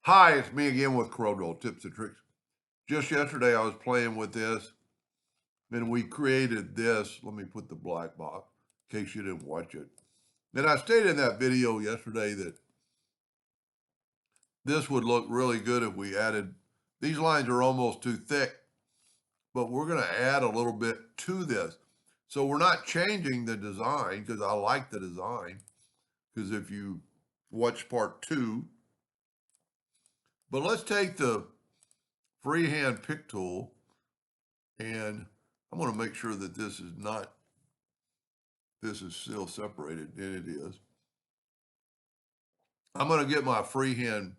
Hi, it's me again with Corel Tips and Tricks. Just yesterday, I was playing with this, and we created this. Let me put the black box in case you didn't watch it. And I stated in that video yesterday that this would look really good if we added, these lines are almost too thick, but we're going to add a little bit to this. So we're not changing the design because I like the design, because if you watch part 2, but let's take the freehand pick tool, and I'm going to make sure that this is still separated, and it is. I'm going to get my freehand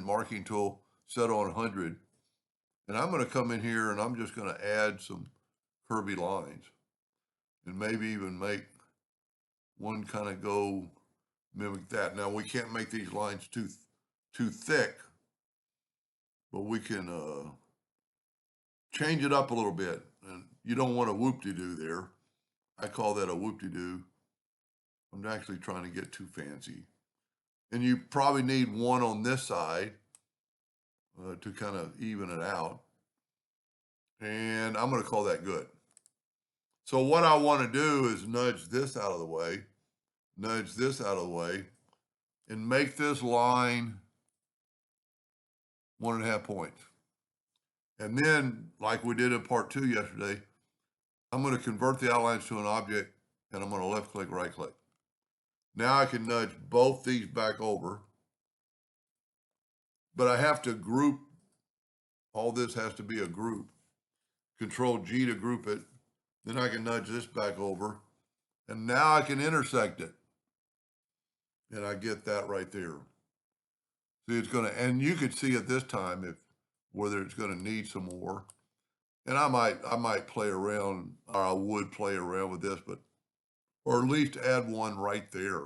marking tool set on 100, and I'm going to come in here and I'm just going to add some curvy lines, and maybe even make one kind of go mimic that. Now we can't make these lines too thick, but we can change it up a little bit. And you don't want a whoop-de-doo there. I call that a whoop-de-doo. I'm actually trying to get too fancy. And you probably need one on this side to kind of even it out. And I'm going to call that good. So what I want to do is nudge this out of the way, nudge this out of the way, and make this line 1.5 points. And then, like we did in part 2 yesterday, I'm going to convert the outlines to an object, and I'm going to left click, right click. Now I can nudge both these back over, but I have to group. All this has to be a group. Control G to group it. Then I can nudge this back over, and now I can intersect it. And I get that right there. See, it's going to, and you could see at this time whether it's going to need some more. And I might play around, or I would play around with this, or at least add one right there.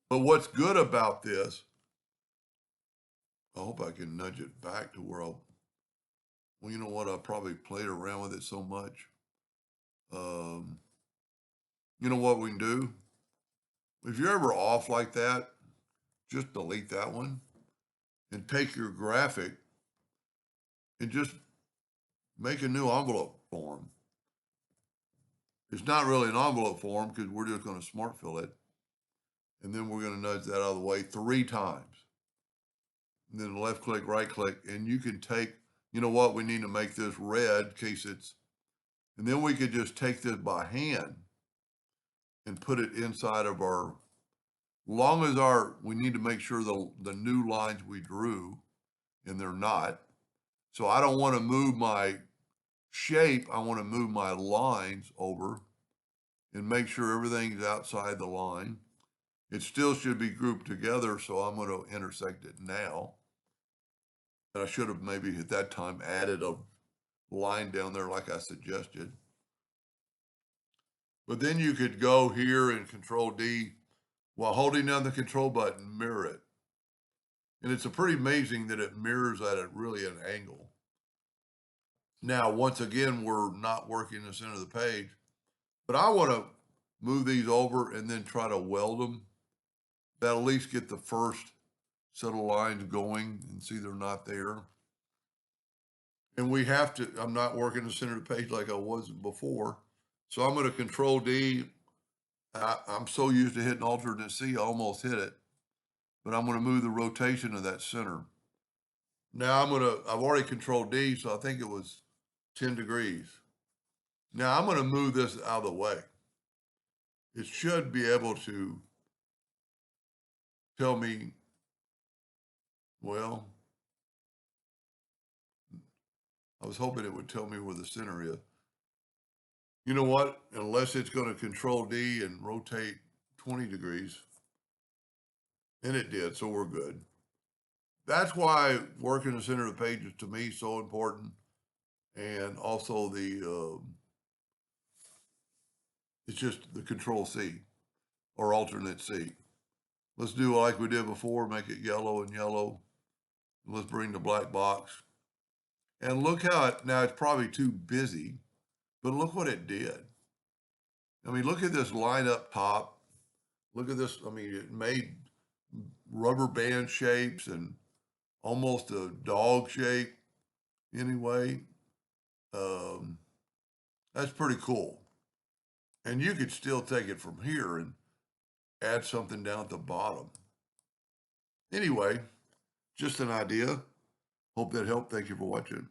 But what's good about this, I hope I can nudge it back to where well, you know what? I probably played around with it so much. You know what we can do? If you're ever off like that, just delete that one and take your graphic and just make a new envelope form. It's not really an envelope form because we're just going to smart fill it. And then we're going to nudge that out of the way 3 times. And then left click, right click, and you can take, you know what, we need to make this red in case it's, and then we could just take this by hand and put it inside of our, long as we need to make sure the new lines we drew, and they're not. So I don't want to move my shape. I want to move my lines over and make sure everything's outside the line. It still should be grouped together, so I'm going to intersect it now. And I should have maybe at that time added a line down there like I suggested. But then you could go here and Control D while holding down the control button, mirror it. And it's pretty amazing that it mirrors at really an angle. Now, once again, we're not working the center of the page, but I want to move these over and then try to weld them. That'll at least get the first set of lines going, and see they're not there. And we have to, I'm not working the center of the page like I was before. So I'm going to Control D. I'm so used to hitting alternate C, I almost hit it. But I'm going to move the rotation of that center. Now I've already Control D, so I think it was 10 degrees. Now I'm going to move this out of the way. It should be able to tell me, well, I was hoping it would tell me where the center is. You know what? Unless it's going to Control D and rotate 20 degrees. And it did, so we're good. That's why working the center of the page is to me so important. And also it's just the Control C or alternate C. Let's do like we did before, make it yellow and yellow. Let's bring the black box. And look how now it's probably too busy, but look what it did. I mean, look at this line up top. Look at this. I mean, it made rubber band shapes and almost a dog shape anyway. Um, that's pretty cool. And you could still take it from here and add something down at the bottom. Anyway, just an idea. Hope that helped. Thank you for watching.